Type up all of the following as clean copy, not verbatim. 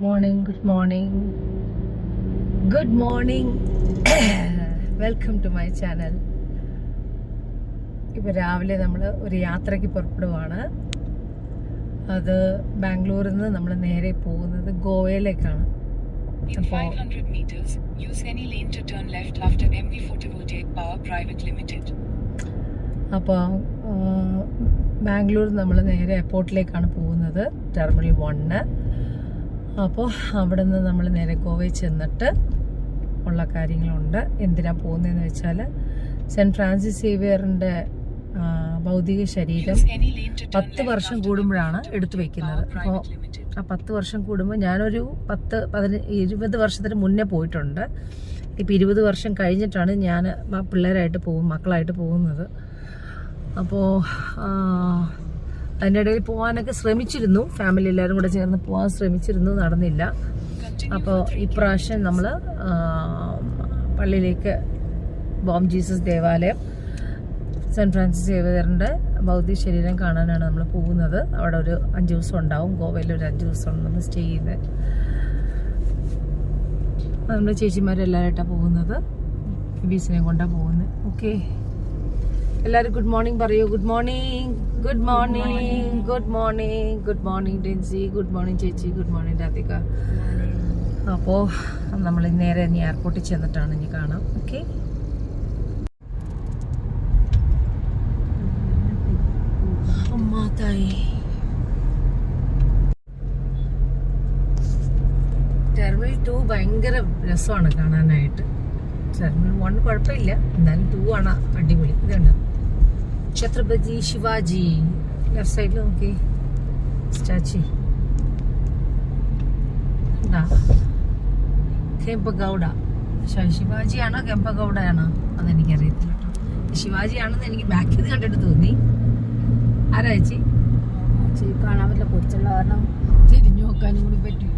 Good morning. Welcome to my channel. ഇപ്പോൾ രാവിലെ നമ്മൾ ഒരു യാത്രയ്ക്ക് പുറപ്പെടുവാണ്. അത് ബാംഗ്ലൂരിൽ നിന്ന് നമ്മൾ നേരെ പോകുന്നത് ഗോവയിലേക്കാണ്. അപ്പോൾ ബാംഗ്ലൂർ നമ്മൾ നേരെ എയർപോർട്ടിലേക്കാണ് പോകുന്നത്, ടെർമിനൽ 1. അപ്പോൾ അവിടെ നിന്ന് നമ്മൾ നേരെ ഗോവയിൽ ചെന്നിട്ട് ഉള്ള കാര്യങ്ങളുണ്ട്. എന്തിനാണ് പോകുന്നതെന്ന് വെച്ചാൽ സെൻറ്റ് ഫ്രാൻസിസ് സേവിയറിൻ്റെ ഭൗതിക ശരീരം 10 വർഷം കൂടുമ്പോഴാണ് എടുത്തു വയ്ക്കുന്നത്. അപ്പോൾ ആ 10 വർഷം കൂടുമ്പോൾ ഞാനൊരു 20 വർഷത്തിന് മുന്നേ പോയിട്ടുണ്ട്. ഇപ്പോൾ 20 വർഷം കഴിഞ്ഞിട്ടാണ് ഞാൻ മക്കളായിട്ട് പോകുന്നത്. അപ്പോൾ അതിൻ്റെ ഇടയിൽ പോകാനൊക്കെ ശ്രമിച്ചിരുന്നു, ഫാമിലി എല്ലാവരും കൂടെ ചേർന്ന് പോകാൻ ശ്രമിച്ചിരുന്നു, നടന്നില്ല. അപ്പോൾ ഇപ്രാവശ്യം നമ്മൾ പള്ളിയിലേക്ക് ബോം ജീസസ് ദേവാലയം, സെൻറ്റ് ഫ്രാൻസിസ് സേവിയറിൻ്റെ ഭൗതിക ശരീരം കാണാനാണ് നമ്മൾ പോകുന്നത്. അവിടെ ഒരു 5 ദിവസം ഉണ്ടാവും. ഗോവയിൽ ഒരു 5 ദിവസമാണ് നമ്മൾ സ്റ്റേ ചെയ്യുന്നത്. നമ്മുടെ ചേച്ചിമാരെല്ലാവരായിട്ടാണ് പോകുന്നത്, ബീസിനെ കൊണ്ടാണ് പോകുന്നത്. ഓക്കെ, എല്ലാവരും ഗുഡ് മോർണിംഗ് പറയൂ. Good morning Densy, good morning ചേച്ചി, ഗുഡ് മോർണിംഗ് രാധിക. അപ്പോൾ നമ്മൾ നേരെ ഇനി എയർപോർട്ടിൽ ചെന്നിട്ടാണ് ഇനി കാണാം. ഓക്കെ, ടെർമിനൽ 2 ഭയങ്കര രസമാണ് കാണാനായിട്ട്. ടെർമിനൽ 1 കുഴപ്പമില്ല, എന്നാലും 2 ആണ് അടിപൊളി. ഇതുണ്ട് ഛത്രപതി ശിവാജി, ലെഫ്റ്റ് സൈഡിൽ നോക്കി സ്റ്റാച്ചു. കെമ്പഗൌഡ, ശിവാജിയാണോ കെമ്പഗൌഡയാണോ അതെനിക്കറിയത്തില്ല കേട്ടോ. ശിവാജിയാണെന്ന് എനിക്ക് ബാക്കിൽ നിന്ന് കണ്ടിട്ട് തോന്നി. ആരാ ചേച്ചി? കാണാൻ പറ്റില്ല, കൊച്ചുള്ള കാരണം തിരിഞ്ഞു നോക്കാനും കൂടി പറ്റും.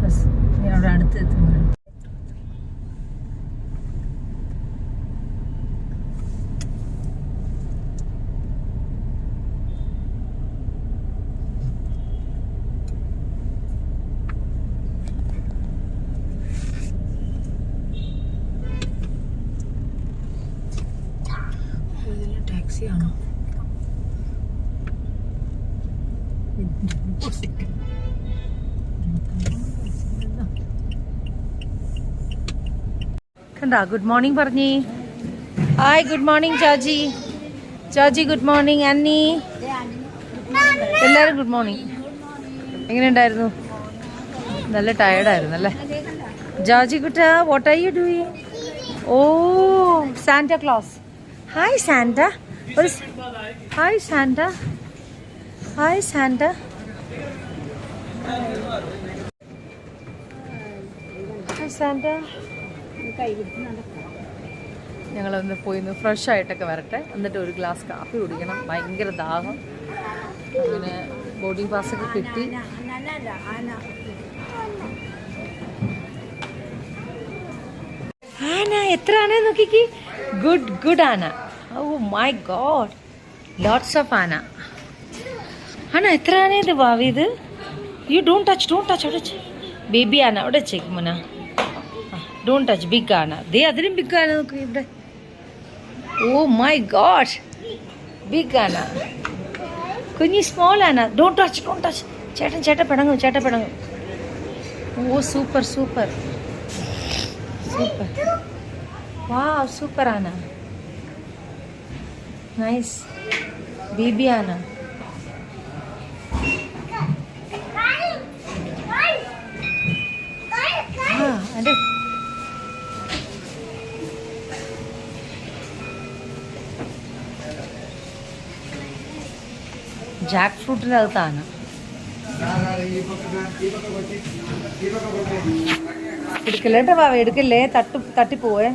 ബസ് ഞാൻ അവിടെ അടുത്ത് എത്തുന്നു. ടാക്സിയാണോ? കണ്ടാ? ഗുഡ് മോർണിംഗ് പറഞ്ഞേ. Hi, good morning Jaji good morning അന്നി, എല്ലാവരും ഗുഡ് മോർണിംഗ്. എങ്ങനെയുണ്ടായിരുന്നു? നല്ല ടയർഡായിരുന്നു അല്ലേ ജാജി കുട്ട? What are you doing? Oh, Santa Claus. Hi Santa. Hi Santa. Hi Santa. Hi Santa. ഞങ്ങളൊന്ന് പോയി ഫ്രഷ് ആയിട്ടൊക്കെ വരട്ടെ, എന്നിട്ട് ഒരു ഗ്ലാസ് കാപ്പി കുടിക്കണം. ഭയങ്കര ദാഹം. അങ്ങനെ ബോർഡിംഗ് പാസ്സൊക്കെ കിട്ടി. ആന എത്ര ആന നോക്കിക്ക്. ഗുഡ് ആന. Oh my god, lots of ആന. ആന എത്ര ആന ഇത് ഭാവി ഇത്. യു ഡോണ്ട് ടച്ച് അവിടെ ബേബി ആന അവിടെ വെച്ചേക്ക് മുന. ഡോണ്ട് ടച്ച് ബിഗ് ആന. ദേ അതിലും ബിഗ് ആന നോക്ക് ഇവിടെ. ഓ മൈ ഗോഡ്, ബിഗ് ആന. കുഞ്ഞി സ്മോൾ ആന. Don't touch. ചേട്ടൻ പിടങ്ങും. ഓ സൂപ്പർ വാവ്, സൂപ്പർ ആന. നൈസ് ബേബി ആന. അതെ, ജാക്ക് ഫ്രൂട്ടിൻ്റെ അകത്താണ്. എടുക്കല്ലേട്ടോ വാവ, എടുക്കല്ലേ, തട്ടിപ്പോവേ.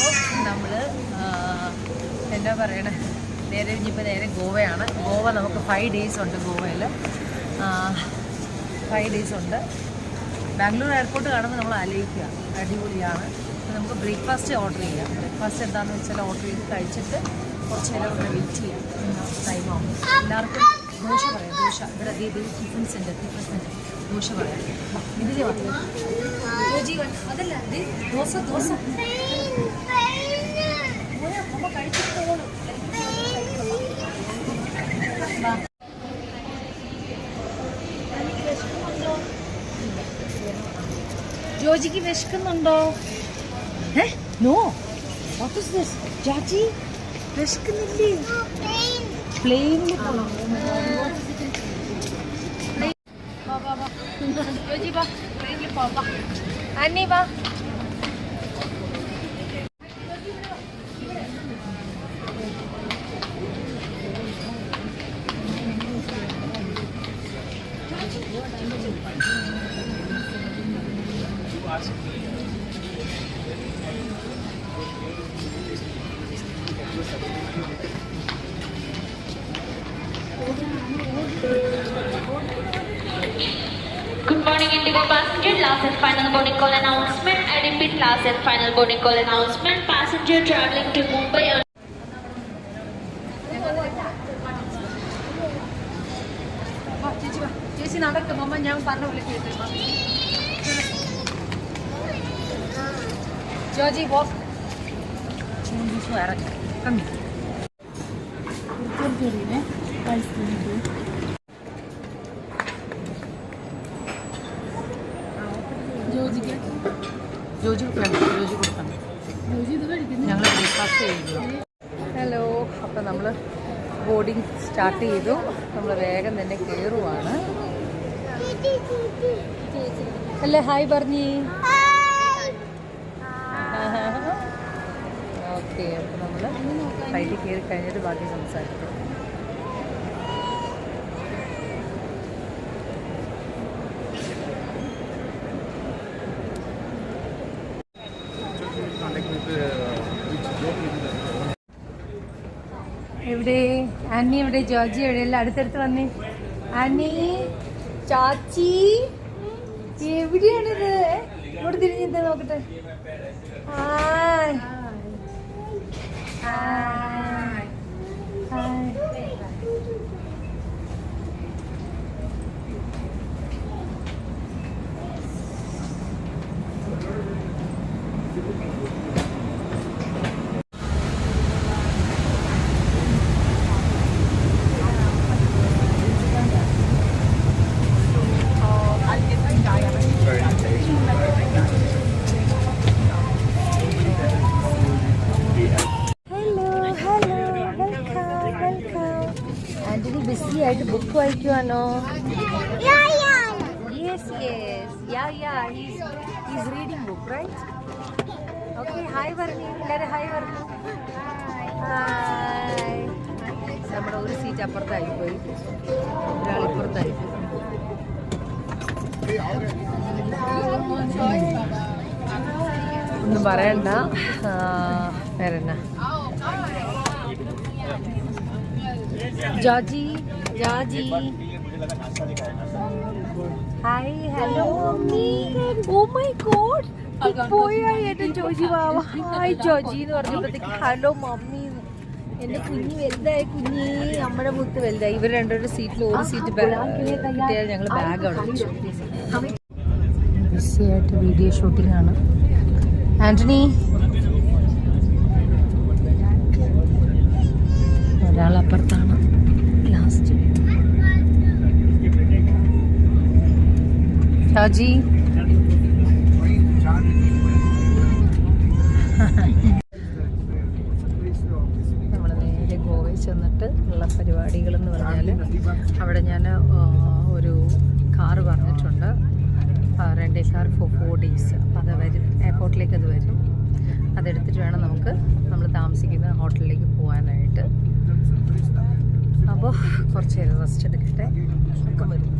അപ്പോൾ നമ്മൾ എന്താ പറയണേ, നേരെ ഗോവയാണ്. ഗോവ നമുക്ക് 5 days ഉണ്ട്. ഗോവയിൽ 5 days ഉണ്ട്. ബാംഗ്ലൂർ എയർപോർട്ട് കാണുമ്പോൾ നമ്മൾ ആലോചിക്കുക, അടിപൊളിയാണ്. നമുക്ക് ബ്രേക്ക്ഫാസ്റ്റ് ഓർഡർ ചെയ്യാം. ബ്രേക്ക്ഫാസ്റ്റ് എന്താണെന്ന് വെച്ചാൽ ഓർഡർ ചെയ്ത് കഴിച്ചിട്ട് കുറച്ച് നേരം ഇവിടെ വെയിറ്റ് ചെയ്യാം. ടൈമാവും. എല്ലാവർക്കും ദോശ പറയാം. ദോശ ഇവിടെ ടിഫിൻ സെൻറ്റർ ദോശ പറയാം. ഇതിൽ അതല്ല ദോശ കഴിച്ചിട്ട് പോകണം. ജോജിക്ക് വിശക്കുന്നുണ്ടോ? No. What is this? Joji വിശക്കുന്നില്ലേ? പ്ലെയിനിൽ പോകണം. ജോജി വാ, പ്ലെയിനിൽ പോവാ. ആന്നി വാ. Good morning, Indigo passenger. Last and final boarding call announcement. I repeat, last and final boarding call announcement. Passenger traveling to Mumbai. ചേച്ചി നടക്കും. അമ്മ ഞാൻ പറഞ്ഞ പോലെ കേട്ടു. ജോജി വാക്ക്. കമ്മി ജോജി കൊടുക്കണം. ഞങ്ങൾ ബ്രേക്ക്ഫാസ്റ്റ് ചെയ്തു. ഹലോ. അപ്പം നമ്മൾ ബോർഡിങ് സ്റ്റാർട്ട് ചെയ്തു. നമ്മൾ വേഗം തന്നെ കയറുവാണ്. അല്ലേ ഹായ് പറഞ്ഞി. ഓക്കെ. അപ്പം നമ്മൾ ഫ്ലൈറ്റിൽ കയറി കഴിഞ്ഞിട്ട് ബാക്കി സംസാരിക്കും. എവിടെ ആന്നി? എവിടെ ജോർജി? എവിടെ? എല്ലാം അടുത്തടുത്ത് വന്നേ. ആന്നി, ചാച്ചി എവിടെയാണിത്? ഇങ്ങോട്ട് തിരിഞ്ഞിട്ട് നോക്കട്ടെ. Hi hi hi. ബിസി ആയിട്ട് ബുക്ക് വായിക്കുവാണോ? Yes yes. He's reading book right. Okay. Hi പറഞ്ഞു. എല്ലാവരും ഹായ് പറഞ്ഞു. ഹായ്. നമ്മുടെ ഒരു സീറ്റ് അപ്പുറത്തായി പോയി, ഒരാളിപ്പുറത്തായി പോയി. ഒന്നും പറയണ്ട. വേറെന്നാ Joji hi hello mummy. Oh my god, പോയാ എന്റെ ജോജി വാവ. ഹായ് ജോജി എന്ന് പറഞ്ഞപ്പോഴത്തേക്ക് ഹലോ മമ്മി. എന്റെ കുഞ്ഞി വലുതായി. കുഞ്ഞി നമ്മുടെ മുത്ത് വലുതായി. ഇവർ രണ്ടുപേരുടെ സീറ്റിൽ ഒരു സീറ്റ് കിട്ടിയാൽ ഞങ്ങൾ ബാഗ് അവിടെ വെച്ചു. ബിസി ആയിട്ട് വീഡിയോ ഷൂട്ടിംഗ് ആണ്. ആന്റണി ഒരാളപ്പുറത്താണ്. ലാസ്റ്റ് ഷാജി. നമ്മൾ നേരെ ഗോവയിൽ ചെന്നിട്ട് ഉള്ള പരിപാടികളെന്ന് പറഞ്ഞാൽ അവിടെ ഞാൻ ഒരു കാറ് പറഞ്ഞിട്ടുണ്ട്. റെൻ്റേ കാർ ഫോർ 4 days. അപ്പോൾ അത് വരും, എയർപോർട്ടിലേക്ക് അത് വരും. അതെടുത്തിട്ട് വേണം നമ്മൾ താമസിക്കുന്ന ഹോട്ടലിലേക്ക് പോകാനായിട്ട്. അപ്പോൾ കുറച്ച് നേരം റെസ്റ്റ് എടുക്കട്ടെ. ഒക്കെ വരും.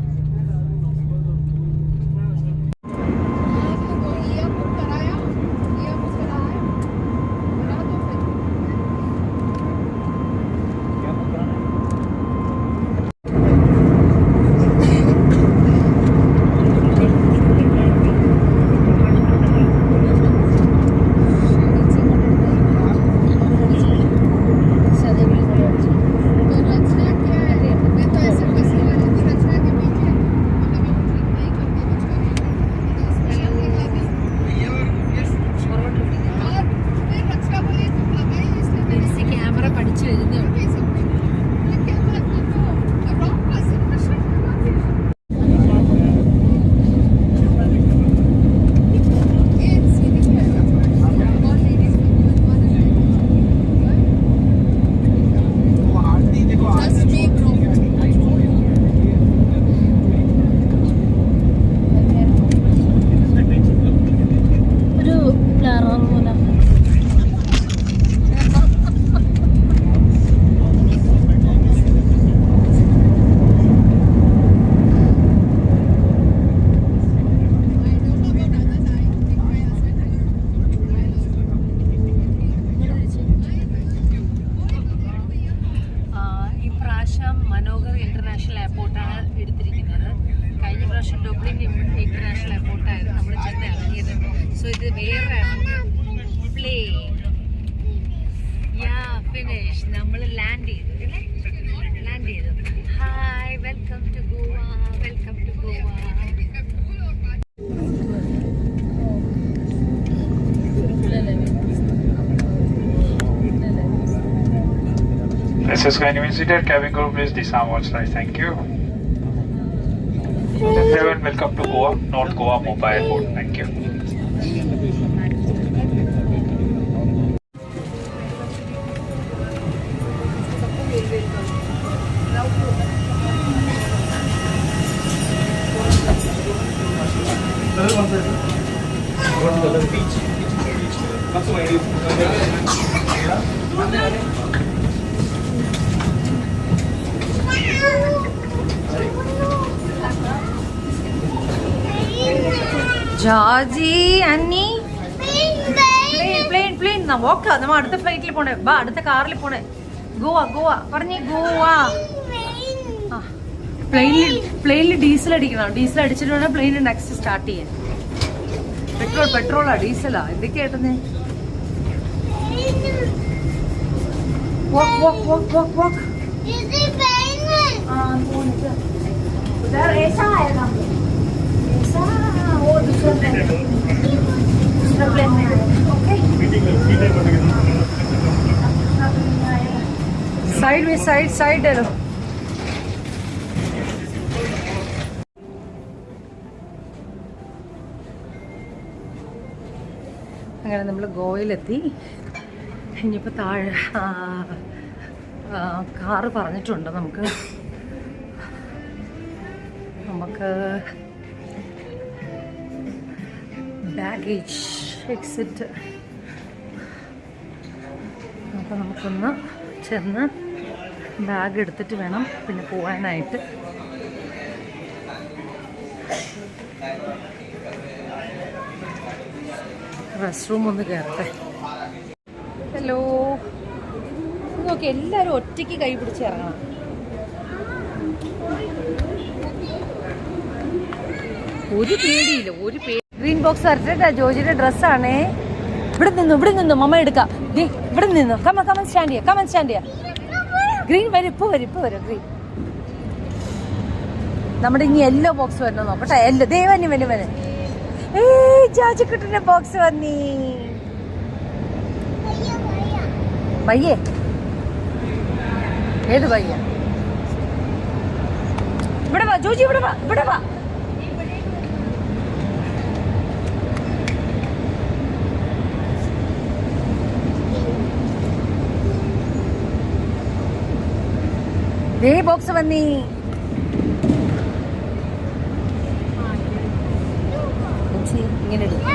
സോ ഇത് വേറെ പ്ലെയിൻ. ഫിനിഷ്. നമ്മൾ ലാൻഡ് ചെയ്തു. Hi, welcome to Goa, welcome to Goa. This is when you visited cabin crew, please disarm all flights. Thank you. Everyone, welcome to Goa, North Goa Mumbai Airport. Thank you. Jaji അന്നി plain നോക്കാം. നമ്മ അടുത്ത ഫ്ലൈറ്റിൽ പോണേ. ബാ, അടുത്ത കാറിൽ പോണേ. ഗോവ പറഞ്ഞേ, ഗോവ. പ്ലെയിനിൽ ഡീസൽ അടിക്കണം. ഡീസൽ അടിച്ചിട്ട് വേണം പ്ലെയിനിൽ നെക്സ്റ്റ് സ്റ്റാർട്ട് ചെയ്യാൻ. പെട്രോളാ ഡീസലാ എന്തൊക്കെയാ ഏട്ടുന്നേ? walk. उधर ऐसा आएगा, ऐसा वो दूसरा प्लेन में. ओके, साइड में साइड डालो. അങ്ങനെ നമ്മൾ ഗോവയിലെത്തി. ഇനിയിപ്പോൾ താഴെ കാറ് പറഞ്ഞിട്ടുണ്ട് നമുക്ക് ബാഗേജ് എക്സിറ്റ്. അപ്പോൾ നമുക്കൊന്ന് ചെന്ന് ബാഗ് എടുത്തിട്ട് വേണം പിന്നെ പോകാനായിട്ട്. റെസ്റ്റ് റൂം ഒന്ന് കയറട്ടെ. ഹലോ, നോക്കി എല്ലാവരും ഒറ്റയ്ക്ക് കൈ പിടിച്ച് ഇറങ്ങണം. ഒരു പേടിയില്ല, ഒരു പേടി. ഗ്രീൻ ബോക്സ് വരട്ടെ. ജോജിയുടെ ഡ്രസ്സാണേ. ഇവിടെ നിന്നു മമ്മ എടുക്കാം. ഇവിടെ നിന്നു. കമൻ സ്റ്റാൻഡ് ചെയ്യാം. ഗ്രീൻ വരും, ഇപ്പൊ വരും ഗ്രീൻ. നമ്മുടെ ഇനി യെല്ലോ ബോക്സ് വരണം നോക്കട്ടെ. യെല്ലോ ദേവന് ജാജിക്കുട്ടിന്റെ ബോക്സ് വന്നീ. ഭയ്യേ, ഏത് ഭയ്യ? ഇവിടെ വാ ജോജി, ഇവിടെ വാ. ദേ ബോക്സ് വന്നീ. ഇങ്ങനെ എടുക്കാം.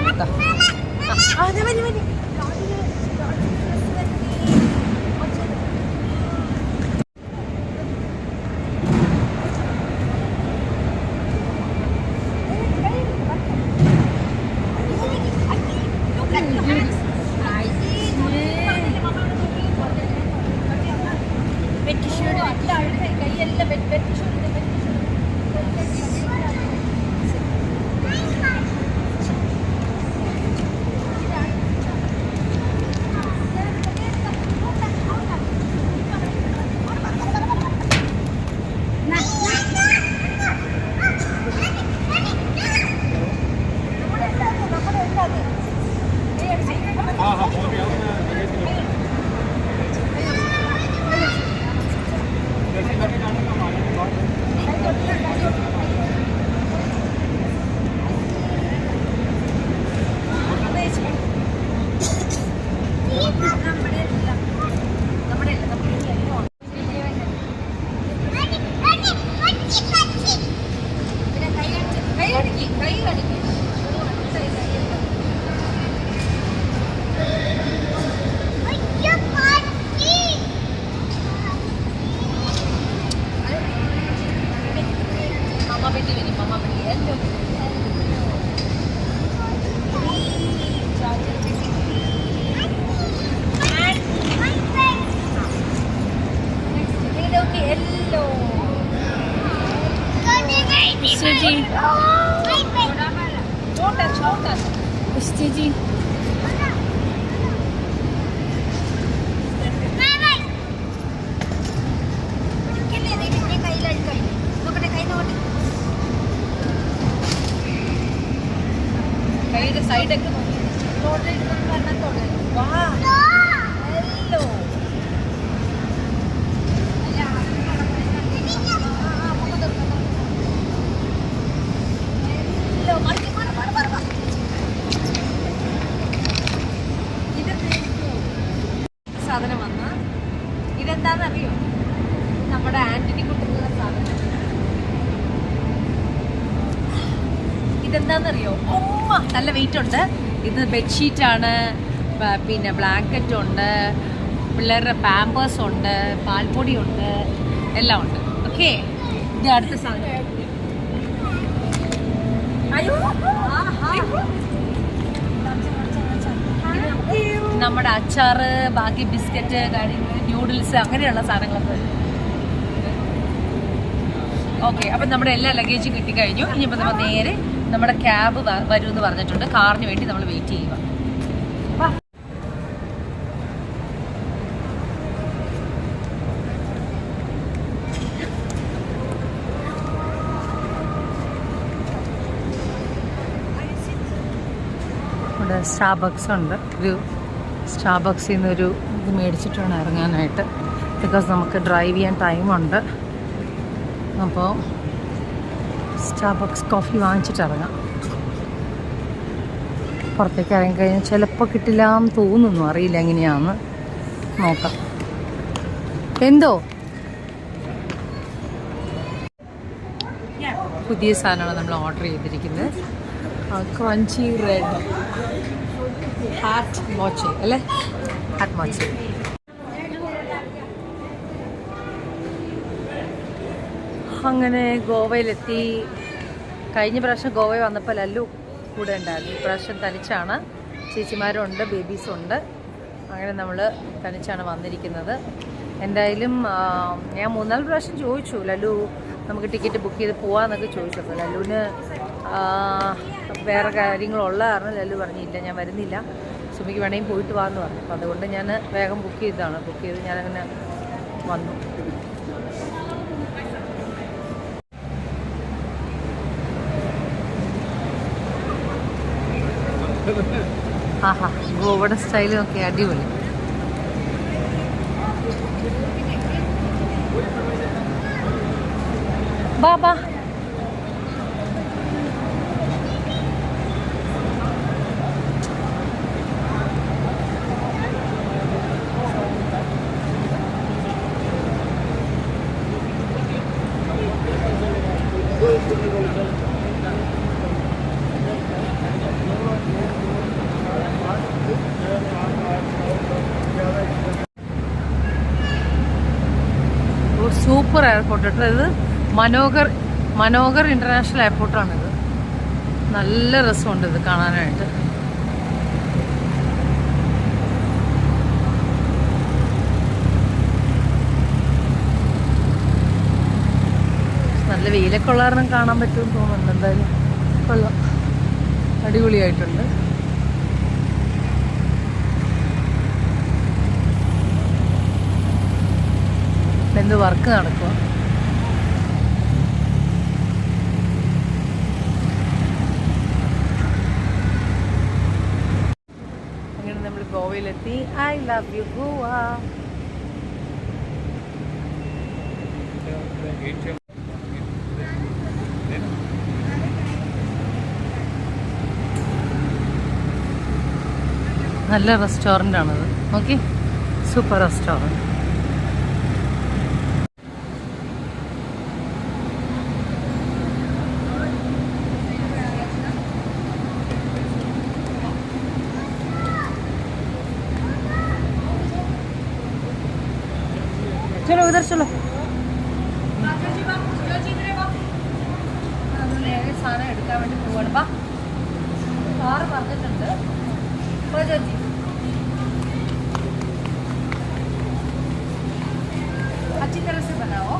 ചേച്ചി കൈയുടെ സൈഡൊക്കെ സാധനം വന്ന ഇതെന്താണെന്നറിയോ? നമ്മുടെ ആന്റണി കുട്ടുന്ന സാധനം. ഇതെന്താണെന്നറിയോ? നല്ല വെയിറ്റ് ഉണ്ട്. ഇത് ബെഡ്ഷീറ്റാണ്, പിന്നെ ബ്ലാങ്കറ്റ് ഉണ്ട്, പിള്ളേരുടെ പാമ്പേഴ്സ് ഉണ്ട്, പാൽപ്പൊടി ഉണ്ട്, എല്ലാം ഉണ്ട്. ഓക്കെ, ഇത് അടുത്ത സാധനം. അയ്യോ, നമ്മുടെ അച്ചാറ്, ബാക്കി ബിസ്ക്കറ്റ്, കാര്യങ്ങൾ, ന്യൂഡിൽസ്, അങ്ങനെയുള്ള സാധനങ്ങളൊക്കെ. ഓക്കെ, അപ്പം നമ്മുടെ എല്ലാ ലഗേജും കിട്ടിക്കഴിഞ്ഞു. ഇനിയിപ്പോൾ നമ്മൾ നേരെ നമ്മുടെ ക്യാബ് വരുമെന്ന് പറഞ്ഞിട്ടുണ്ട്. കാറിന് വേണ്ടി നമ്മൾ വെയിറ്റ് ചെയ്യുക. ഇവിടെ സ്റ്റാർബക്സ് ഉണ്ട്. സ്റ്റാർബക്സിൽ നിന്നൊരു ഇത് മേടിച്ചിട്ടാണ് ഇറങ്ങാനായിട്ട്. ബിക്കോസ് നമുക്ക് ഡ്രൈവ് ചെയ്യാൻ ടൈമുണ്ട്. അപ്പോൾ സ്റ്റാർബക്സ് കോഫി വാങ്ങിച്ചിട്ട് ഇറങ്ങാം. പുറത്തേക്ക് ഇറങ്ങിക്കഴിഞ്ഞാൽ ചിലപ്പോൾ കിട്ടില്ല എന്ന് തോന്നുന്നു, അറിയില്ല എങ്ങനെയാണെന്ന്. നോക്കാം. എന്തോ പുതിയ സാധനമാണ് നമ്മൾ ഓർഡർ ചെയ്തിരിക്കുന്നത്. ക്രഞ്ചി റെഡ് ഹാറ്റ് മോച്ചി അല്ലേ? ഹാറ്റ് മോച്ചി. അങ്ങനെ ഗോവയിലെത്തി. കഴിഞ്ഞ പ്രാവശ്യം ഗോവയിൽ വന്നപ്പോൾ ലല്ലു കൂടെ ഉണ്ടായിരുന്നു. ഇപ്രാവശ്യം തനിച്ചാണ്. ചേച്ചിമാരുണ്ട്, ബേബീസുണ്ട്. അങ്ങനെ നമ്മൾ തനിച്ചാണ് വന്നിരിക്കുന്നത്. എന്തായാലും ഞാൻ 3-4 പ്രാവശ്യം ചോദിച്ചു, ലല്ലു നമുക്ക് ടിക്കറ്റ് ബുക്ക് ചെയ്ത് പോകാമെന്നൊക്കെ ചോദിച്ചപ്പോൾ ലല്ലുവിന് വേറെ കാര്യങ്ങളുള്ള കാരണം ലല്ലു പറഞ്ഞില്ല, ഞാൻ വരുന്നില്ല, സുമിക്ക് വേണമെങ്കിൽ പോയിട്ട് പോകാമെന്ന് പറഞ്ഞു. അപ്പോൾ അതുകൊണ്ട് ഞാൻ വേഗം ബുക്ക് ചെയ്തതാണ്. ബുക്ക് ചെയ്ത് ഞാനങ്ങനെ വന്നു. ആഹാ, ഗോവയുടെ സ്റ്റൈലും ഒക്കെ അടിപൊളി. ബാബാ സൂപ്പർ എയർപോർട്ട് കേട്ടോ. ഇത് മനോഹർ ഇൻ്റർനാഷണൽ എയർപോർട്ടാണിത്. നല്ല രസമുണ്ട് ഇത് കാണാനായിട്ട്. നല്ല വെയിലൊക്കെ ഉള്ള കാരണം കാണാൻ പറ്റുമെന്ന് തോന്നുന്നുണ്ട്. എന്തായാലും കൊള്ളാം, അടിപൊളിയായിട്ടുണ്ട്. എന്ത് വർക്ക് നടക്കുക. അങ്ങനെ നമ്മൾ ഗോവയിലെത്തി. I love you Goa. നല്ല റെസ്റ്റോറൻ്റ് ആണത്. Okay, super restaurant. चलो उधर चलो. സാധനം എടുക്കാൻ വേണ്ടി പോവാണ്. ബാ, കാറ് പറഞ്ഞിട്ടുണ്ട്. अच्छी तरह से बनाओ.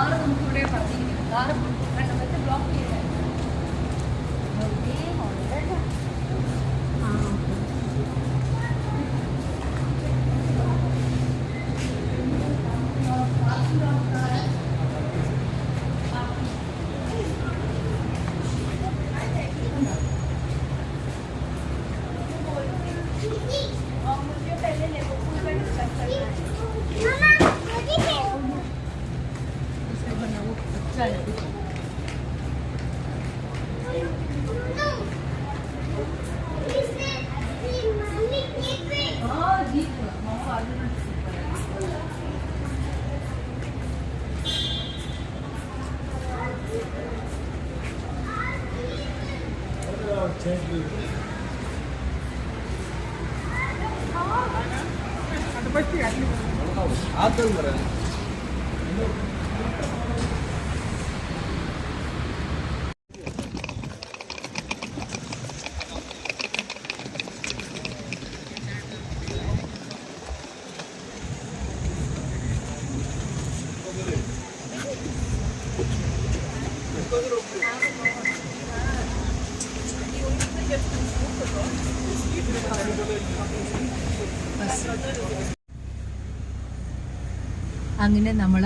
കാറ് നമുക്ക് ഇവിടെ പറഞ്ഞിരിക്കും. കാറ് ബ്ലോക്ക് ചെയ്യണേ. അങ്ങനെ നമ്മൾ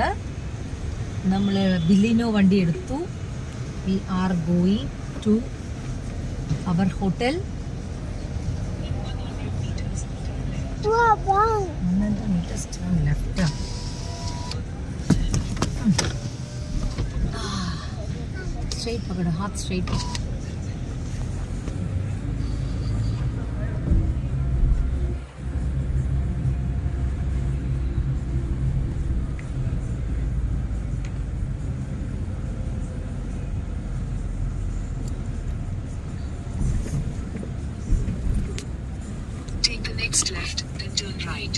ബില്ലിനോ വണ്ടി എടുത്തു. We are going to our hotel. 100 meters turn left. Straight पकड़ो, हाथ straight. Next left, then turn right.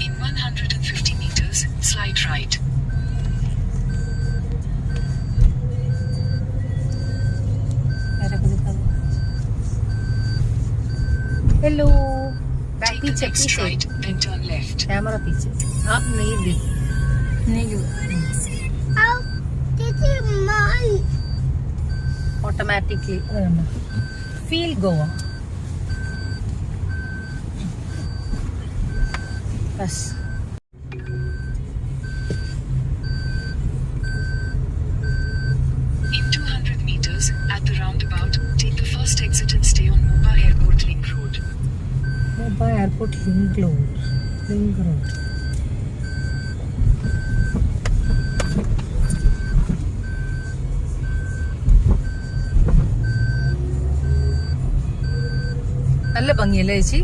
In 150 meters, slide right. Hello, Take the next right, then turn left. Camera पीछे. आप नहीं देख. Automatically. Feel Goa. बस. In 200 meters, at the roundabout, take the first exit and stay on Moba Airport Link Road. Moba Airport Link Road. നല്ല ഭംഗിയല്ലേ ചേച്ചി?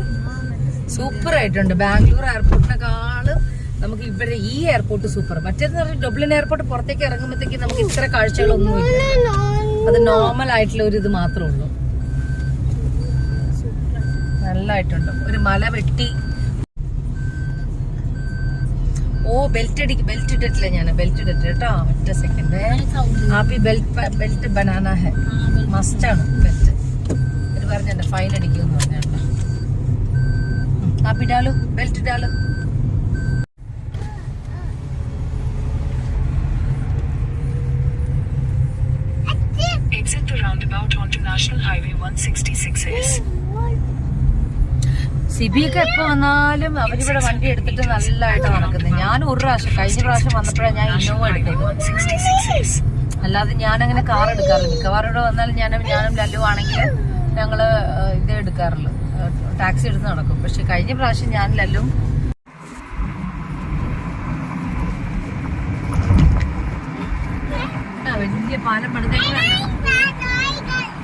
Super ആയിട്ടുണ്ട്. ബാംഗ്ലൂർ എയർപോർട്ടിനെക്കാള് നമുക്ക് ഇവിടെ ഈ എയർപോർട്ട് സൂപ്പർ. മറ്റേന്ന് പറഞ്ഞാൽ ഡബ്ലിൻ എയർപോർട്ട് പുറത്തേക്ക് ഇറങ്ങുമ്പോഴത്തേക്ക് നമുക്ക് ഇത്ര കാഴ്ചകളൊന്നുമില്ല. അത് നോർമൽ ആയിട്ടുള്ള ഒരു ഇത് മാത്രമേ ഉള്ളൂ. നല്ലതായിട്ടുണ്ട്. ഒരു മല വെട്ടി. ഓ ബെൽറ്റ് ഇട്ടിട്ടില്ല ഞാൻ. ബെൽറ്റ് ഇട്ടിട്ട് കേട്ടോ. ഒറ്റ സെക്കൻഡ്. ആപ്പി ബെൽറ്റ് ബനാന ഹെ. മസ്റ്റാണ് ബെൽറ്റ്. ഇത് പറഞ്ഞ ഫൈൻ അടിക്കുമെന്ന് പറഞ്ഞ. Appy ഡാലു, belt ഡാലു. Exit the roundabout onto National Highway 166S. സിബിയൊക്കെ എപ്പോ വന്നാലും അവരിവിടെ വണ്ടി എടുത്തിട്ട് നല്ലതായിട്ട് നടക്കുന്നത്. ഞാൻ ഒരു പ്രാവശ്യം കഴിഞ്ഞ പ്രാവശ്യം വന്നപ്പോഴാണ് ഞാൻ ഇന്നോവ എടുത്തത്. അല്ലാതെ ഞാനങ്ങനെ കാർ എടുക്കാറില്ല. മിക്കവാറും ഇവിടെ വന്നാലും ഞാനും ലല്ലു ആണെങ്കിൽ ഞങ്ങള് ഇത് എടുക്കാറുള്ളൂ, ടാക്സി എടുത്ത് നടക്കും. പക്ഷെ കഴിഞ്ഞ പ്രാവശ്യം ഞാൻ ലല്ലും വലിയ പാലം പണിതേക്ക്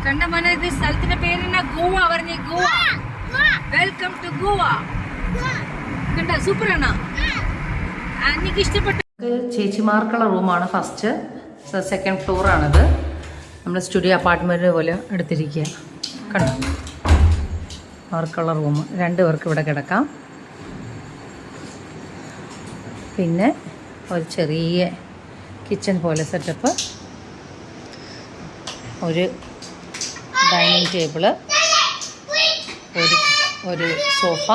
കണ്ട മോനെ. ഇത് സ്ഥലത്തിന്റെ പേരെന്നാ? ഗോവ പറഞ്ഞേ. ഗോവ. Welcome to Goa. കണ്ട സൂപ്പറാണ്. എനിക്ക് ഇഷ്ടപ്പെട്ട ചേച്ചിമാർക്കുള്ള റൂമാണ്. ഫസ്റ്റ് സെക്കൻഡ് ഫ്ലോർ ആണിത്. നമ്മൾ സ്റ്റുഡിയോ അപ്പാർട്ട്മെന്റ് പോലെ എടുത്തിരിക്കുക. കണ്ടോ, അവർക്കുള്ള റൂം. 2 പേർക്ക് ഇവിടെ കിടക്കാം. പിന്നെ ഒരു ചെറിയ കിച്ചൺ പോലെ സെറ്റപ്പ്, ഒരു ഡൈനിങ് ടേബിള്, ഒരു സോഫ,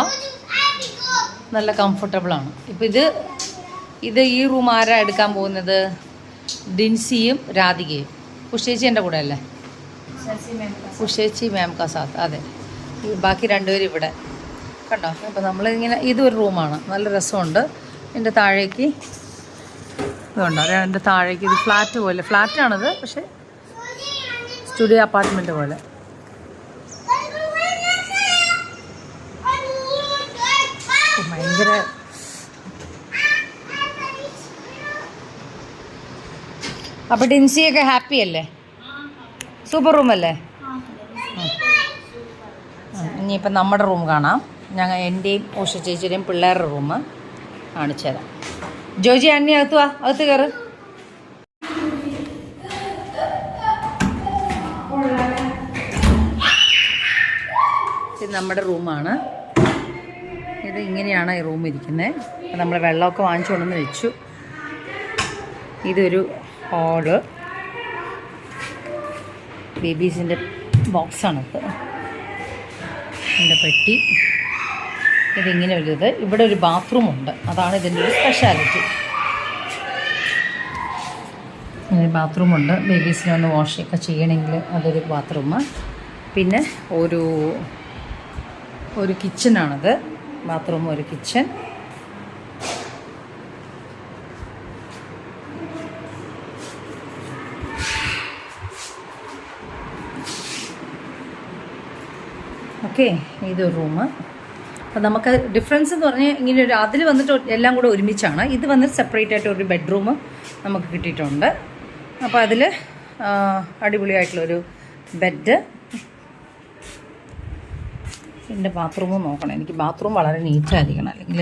നല്ല കംഫർട്ടബിളാണ്. ഇപ്പോൾ ഇത് ഈ റൂം ആരാ എടുക്കാൻ പോകുന്നത്? ഡിൻസിയും രാധികയും. ഉഷേച്ചി എൻ്റെ കൂടെ അല്ലേ? ഉഷേച്ചി മാം കാ സാത്ത്. അതെ, ഈ ബാക്കി രണ്ടുപേരും ഇവിടെ. കണ്ടോ? അപ്പോൾ നമ്മളിങ്ങനെ ഇതൊരു റൂമാണ്, നല്ല രസമുണ്ട്. എൻ്റെ താഴേക്ക് ഇതുണ്ടോ? എൻ്റെ താഴേക്ക് ഇത് ഫ്ലാറ്റ് പോലെ, ഫ്ലാറ്റാണിത്, പക്ഷേ സ്റ്റുഡിയോ അപ്പാർട്ട്മെൻറ്റ് പോലെ. ഭയങ്കര അപ്പോൾ ഡിൻസിയൊക്കെ ഹാപ്പി അല്ലേ? സൂപ്പർ റൂമല്ലേ? ഇനിയിപ്പം നമ്മുടെ റൂം കാണാം. എൻ്റെയും ഉഷ ചേച്ചിയുടെയും പിള്ളേരുടെ റൂം കാണിച്ചു തരാം. ജോജി അന്നി അകത്ത് വാ, അകത്ത് കയറ്. ഇത് നമ്മുടെ റൂമാണ്. ഇത് ഇങ്ങനെയാണ് ഈ റൂം ഇരിക്കുന്നത്. നമ്മൾ വെള്ളമൊക്കെ വാങ്ങിച്ചു കൊണ്ടുവന്ന് വെച്ചു. ഇതൊരു ഹാള്, ബേബീസിൻ്റെ ബോക്സാണിത്, എൻ്റെ പെട്ടി. ഇതിങ്ങനെ ഒരു ഇത്. ഇവിടെ ഒരു ബാത്റൂമുണ്ട്, അതാണ് ഇതിൻ്റെ ഒരു സ്പെഷ്യാലിറ്റി. ബാത്റൂമുണ്ട്, ബേബീസിനെ ഒന്ന് വാഷൊക്കെ ചെയ്യണമെങ്കിൽ അതൊരു ബാത്റൂം. പിന്നെ ഒരു കിച്ചണാണത്, ബാത്റൂം, ഒരു കിച്ചൺ. ഓക്കെ, ഇതൊരു റൂം. അപ്പോൾ നമുക്ക് ഡിഫറൻസ് എന്ന് പറഞ്ഞാൽ ഇങ്ങനെ ഒരു അതിൽ വന്നിട്ട് എല്ലാം കൂടെ ഒരുമിച്ചാണ്. ഇത് വന്നിട്ട് സെപ്പറേറ്റ് ആയിട്ട് ഒരു ബെഡ്റൂം നമുക്ക് കിട്ടിയിട്ടുണ്ട്. അപ്പോൾ അതിൽ അടിപൊളിയായിട്ടുള്ളൊരു ബെഡ്. എൻ്റെ ബാത്റൂമും നോക്കണം. എനിക്ക് ബാത്റൂം വളരെ നീറ്റായിരിക്കണം, അല്ലെങ്കിൽ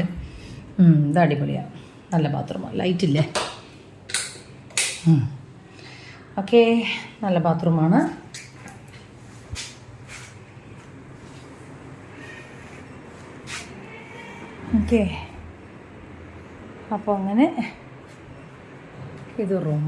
ഇത് അടിപൊളിയാണ്, നല്ല ബാത്റൂമാണ്. ലൈറ്റില്ലേ? ഓക്കെ, നല്ല ബാത്റൂമാണ്. ഓക്കെ, അപ്പോൾ അങ്ങനെ ഇത് റൂം.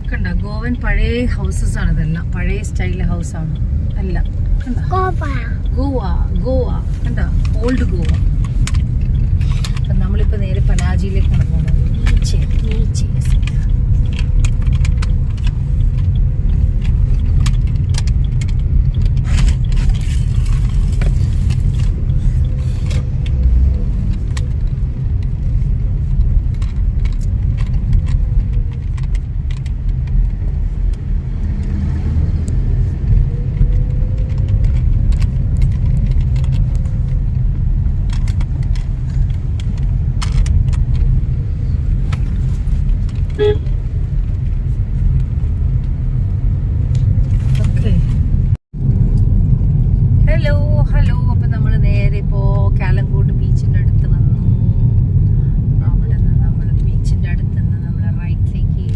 കണ്ടോ? ഗോവൻ പഴയ ഹൗസസ് ആണ് ഇതെല്ലാം, പഴയ സ്റ്റൈൽ ഹൗസാണ് എല്ലാം. കണ്ടോ? ഗോവ കണ്ടോ? ഓൾഡ് ഗോവ. നമ്മളിപ്പോൾ നേരെ പനാജിയിലേക്കാണ് പോകുന്നത്. ഹലോ. അപ്പം നമ്മൾ നേരെ ഇപ്പോൾ കാലങ്കോട് ബീച്ചിൻ്റെ അടുത്ത് വന്നു. അവിടെ നിന്ന് നമ്മൾ ബീച്ചിൻ്റെ അടുത്ത് നിന്ന് നമ്മൾ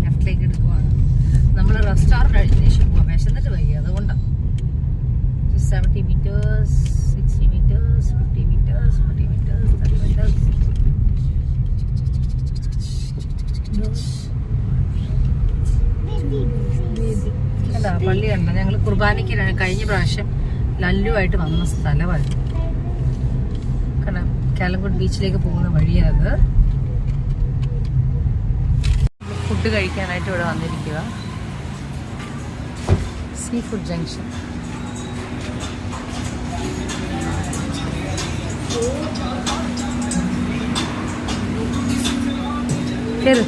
ലെഫ്റ്റിലേക്ക് എടുക്കുവാണ്. നമ്മൾ റെസ്റ്റോറൻറ്റ് കഴിഞ്ഞതിന് ശേഷം പോകാം, വിശന്നിട്ട് വയ്യ, അതുകൊണ്ടാണ്. 70 meters, 60 meters, 50 meters, 40 meters, 30 meters. അതാ പള്ളി കണ്ട. ഞങ്ങൾ കുർബാനയ്ക്ക് കഴിഞ്ഞ പ്രാവശ്യം ലല്ലുവായിട്ട് വന്ന സ്ഥലമായിരുന്നു. കാരണം കാലങ്കോട് ബീച്ചിലേക്ക് പോകുന്ന വഴിയത്. ഫുഡ് കഴിക്കാനായിട്ട് ഇവിടെ വന്നിരിക്കുക. Sea food junction. കേറ്.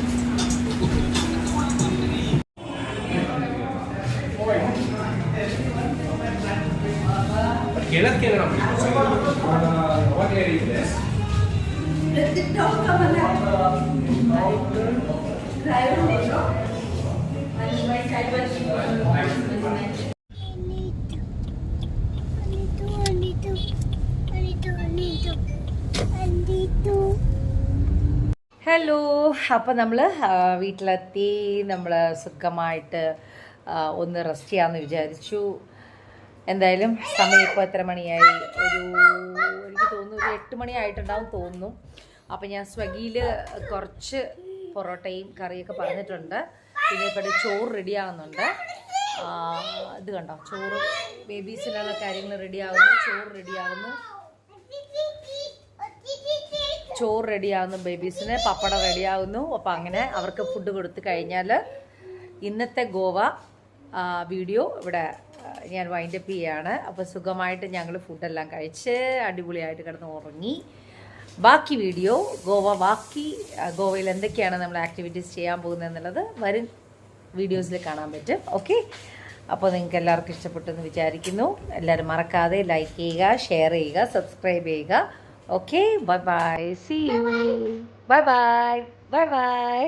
ഹലോ. അപ്പം നമ്മൾ വീട്ടിലെത്തി. നമ്മൾ സുഖമായിട്ട് ഒന്ന് റെസ്റ്റ് ചെയ്യാമെന്ന് വിചാരിച്ചു. എന്തായാലും സമയം ഇപ്പോൾ എത്ര മണിയായി? എനിക്ക് തോന്നുന്നു ഒരു 8 മണി ആയിട്ടുണ്ടാവും തോന്നുന്നു. അപ്പോൾ ഞാൻ സ്വിഗ്ഗിയിൽ കുറച്ച് പൊറോട്ടയും കറിയൊക്കെ പറഞ്ഞിട്ടുണ്ട്. പിന്നെ ഇപ്പോൾ ചോറ് റെഡിയാകുന്നുണ്ട്. ഇത് കണ്ടോ, ചോറ് ബേബീസിനുള്ള കാര്യങ്ങൾ റെഡിയാകുന്നു, ചോറ് റെഡിയാകുന്നു ബേബീസിന്, പപ്പടം റെഡിയാകുന്നു. അപ്പോൾ അങ്ങനെ അവർക്ക് ഫുഡ് കൊടുത്തു കഴിഞ്ഞാൽ ഇന്നത്തെ ഗോവ വീഡിയോ ഇവിടെ ഞാൻ വൈൻഡപ്പ് ചെയ്യുകയാണ്. അപ്പോൾ സുഖമായിട്ട് ഞങ്ങൾ ഫുഡെല്ലാം കഴിച്ച് അടിപൊളിയായിട്ട് കിടന്ന് ഉറങ്ങി. ബാക്കി വീഡിയോ ഗോവയിൽ എന്തൊക്കെയാണ് നമ്മൾ ആക്ടിവിറ്റീസ് ചെയ്യാൻ പോകുന്നത് എന്നുള്ളത് വരും വീഡിയോസിൽ കാണാൻ പറ്റും. ഓക്കെ, അപ്പോൾ നിങ്ങൾക്ക് എല്ലാവർക്കും ഇഷ്ടപ്പെട്ടെന്ന് വിചാരിക്കുന്നു. എല്ലാവരും മറക്കാതെ ലൈക്ക് ചെയ്യുക, ഷെയർ ചെയ്യുക, സബ്സ്ക്രൈബ് ചെയ്യുക. Okay, bye bye, see you, bye bye, bye by.